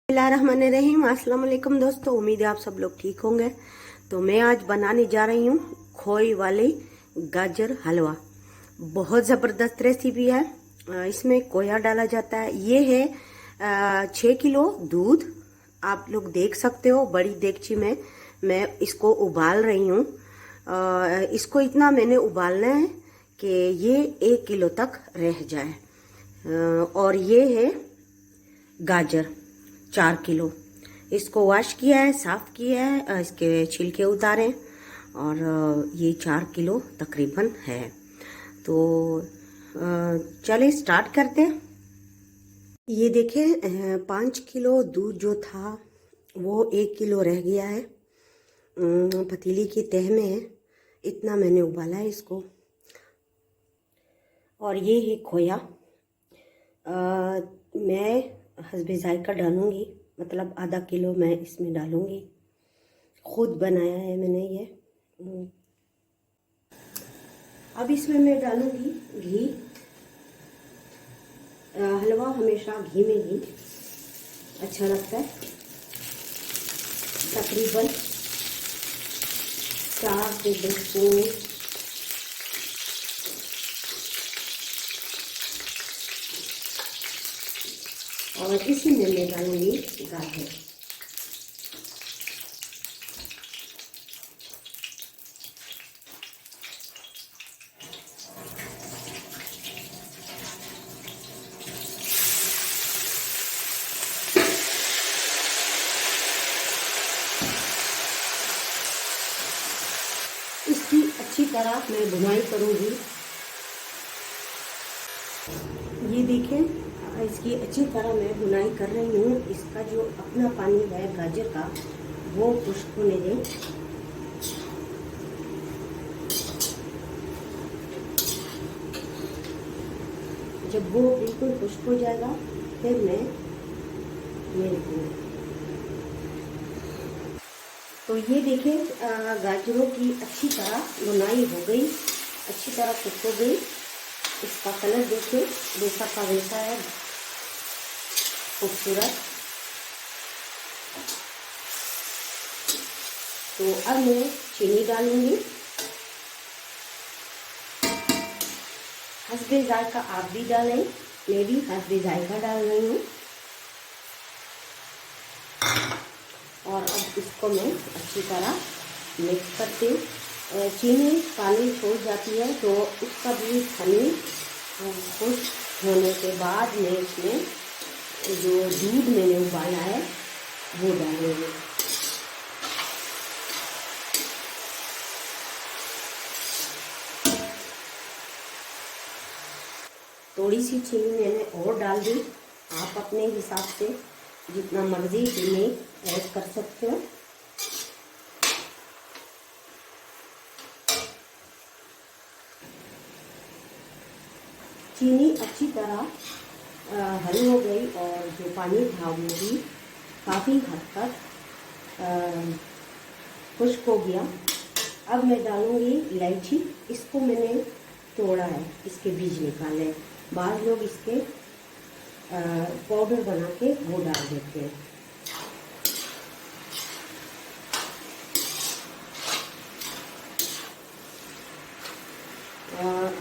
बिस्मिल्लाहिर्रहमानिर्रहीम। अस्सलाम वालेकुम दोस्तों, उम्मीद है आप सब लोग ठीक होंगे। तो मैं आज बनाने जा रही हूँ खोए वाले गाजर हलवा। बहुत ज़बरदस्त रेसिपी है। इसमें खोया डाला जाता है। ये है 6 किलो दूध। आप लोग देख सकते हो बड़ी देगची में मैं इसको उबाल रही हूँ। इसको इतना मैंने उबालना है कि ये 1 किलो तक रह जाए। और ये है गाजर 4 किलो। इसको वॉश किया है, साफ किया है, इसके छिलके उतारे और ये 4 किलो तकरीबन है। तो चले स्टार्ट करते हैं। ये देखें 5 किलो दूध जो था वो 1 किलो रह गया है। पतीली की तह में है, इतना मैंने उबाला है इसको। और ये है खोया। मैं हस्बे जायका डालूंगी, मतलब आधा किलो मैं इसमें डालूंगी। खुद बनाया है मैंने ये। अब इसमें मैं डालूंगी घी। हलवा हमेशा घी में ही अच्छा लगता है। तकरीबन 4 से 10 स्पून। और इसी में मैं डालूंगी गाजर। इसकी अच्छी तरह मैं भुनाई करूंगी। ये देखें, इसकी अच्छी तरह मैं भुनाई कर रही हूँ। इसका जो अपना पानी है गाजर का वो खुश्क होने दें। जब वो बिल्कुल खुश्क हो जाएगा फिर मैं ये रखूँगी। तो ये देखें गाजरों की अच्छी तरह भुनाई हो गई, अच्छी तरह खुश्क हो गई। इसका कलर देखें जैसा का वैसा है, खूबसूरत। तो अब मैं चीनी डालूंगी। हस्बे जायका आप भी डालें, मैं भी हस्बे जायका डाल रही हूँ। और अब इसको मैं अच्छी तरह मिक्स करती हूँ। चीनी पानी छोड़ जाती है तो उसका भी पानी खुश्क होने के बाद मैं इसमें जो दूध मैंने उबाला है वो डालूंगी। थोड़ी सी चीनी मैंने और डाल दी। आप अपने हिसाब से जितना मर्जी चीनी ऐड कर सकते हो। चीनी अच्छी तरह हरी हो गई और जो पानी था वो भी काफ़ी हद तक खुश्क हो गया। अब मैं डालूंगी इलायची। इसको मैंने तोड़ा है, इसके बीज निकाले। बाद लोग इसके पाउडर बना के वो डाल देते हैं।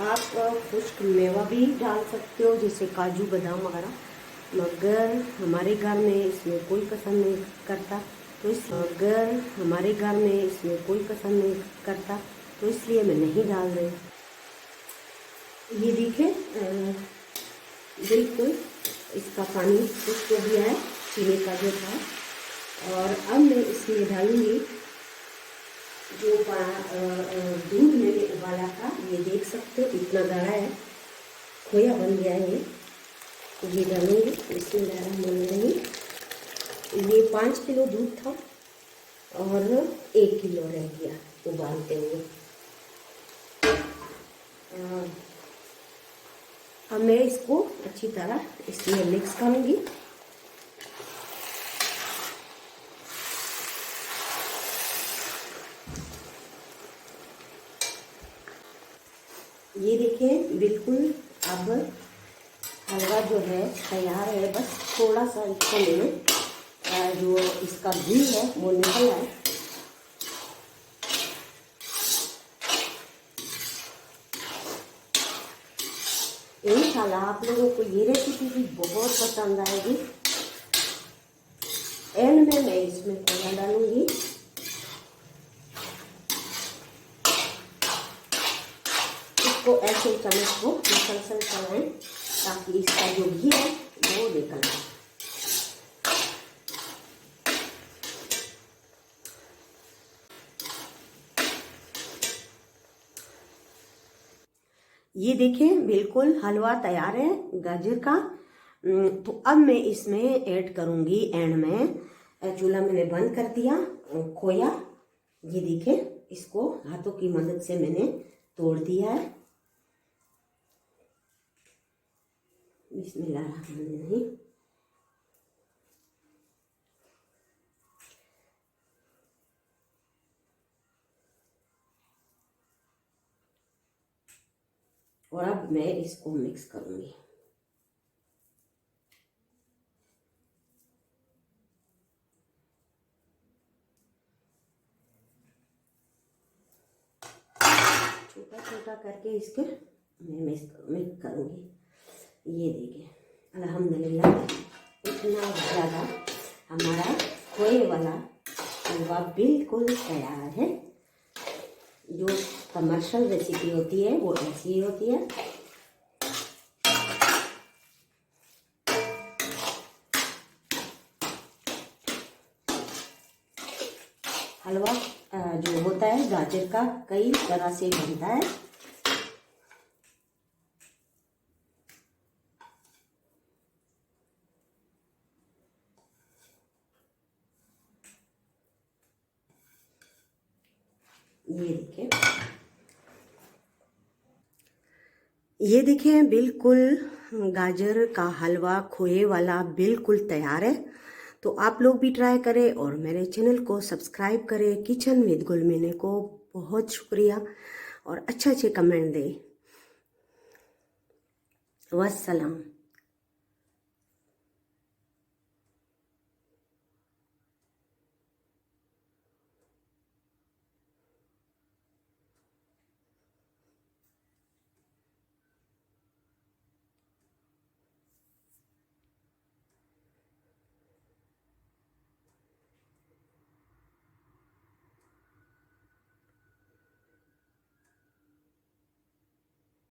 आप खुश्क मेवा भी डाल सकते हो जैसे काजू बादाम वगैरह, मगर हमारे घर में इसमें कोई पसंद नहीं करता। तो इसलिए मैं नहीं डाल रही। ये देखें बिल्कुल इसका पानी खुश्क हो गया है चीनी का जो था। और अब मैं इसमें डालूंगी जो दूध मैंने उबाला था। ये देख सकते हो इतना गाढ़ा है, खोया बन गया है ये डालूंगी। बिस्मिल्लाहिर्रहमानिर्रहीम। ये 5 किलो दूध था और 1 किलो रह गया उबालते हुए। अब मैं इसको अच्छी तरह इसमें मिक्स करूंगी। ये देखिए बिल्कुल अब हलवा जो है तैयार है। बस थोड़ा सा इसको मैंने जो इसका घी है वो निकल आए। इंशाल्लाह आप लोगों को ये रेसिपी भी बहुत पसंद आएगी। एंड में मैं इसमें खोया डालूंगी। इसको ऐसे चम्मच को मसलसल चलाएं ताकि इसका जो घी है वो निकल आए। ये देखिए बिल्कुल हलवा तैयार है गाजर का। तो अब मैं इसमें ऐड करूंगी एंड में। चूल्हा मैंने बंद कर दिया। खोया ये देखिए इसको हाथों की मदद से मैंने तोड़ दिया है। बिस्मिल्लाहिर्रहमानिर्रहीम। और अब मैं इसको मिक्स करूंगी। छोटा छोटा करके इसके मैं मिक्स करूंगी। ये देखिए अल्हम्दुलिल्लाह इतना ज़्यादा हमारा खोए वाला हलवा बिल्कुल तैयार है। जो कमर्शियल रेसिपी होती है वो ऐसी ही होती है। हलवा जो होता है गाजर का कई तरह से बनता है। ये देखिए बिल्कुल गाजर का हलवा खोए वाला बिल्कुल तैयार है। तो आप लोग भी ट्राई करें और मेरे चैनल को सब्सक्राइब करें। किचन विद गुलमीने को बहुत शुक्रिया और अच्छे अच्छे कमेंट दें। वस्सलाम।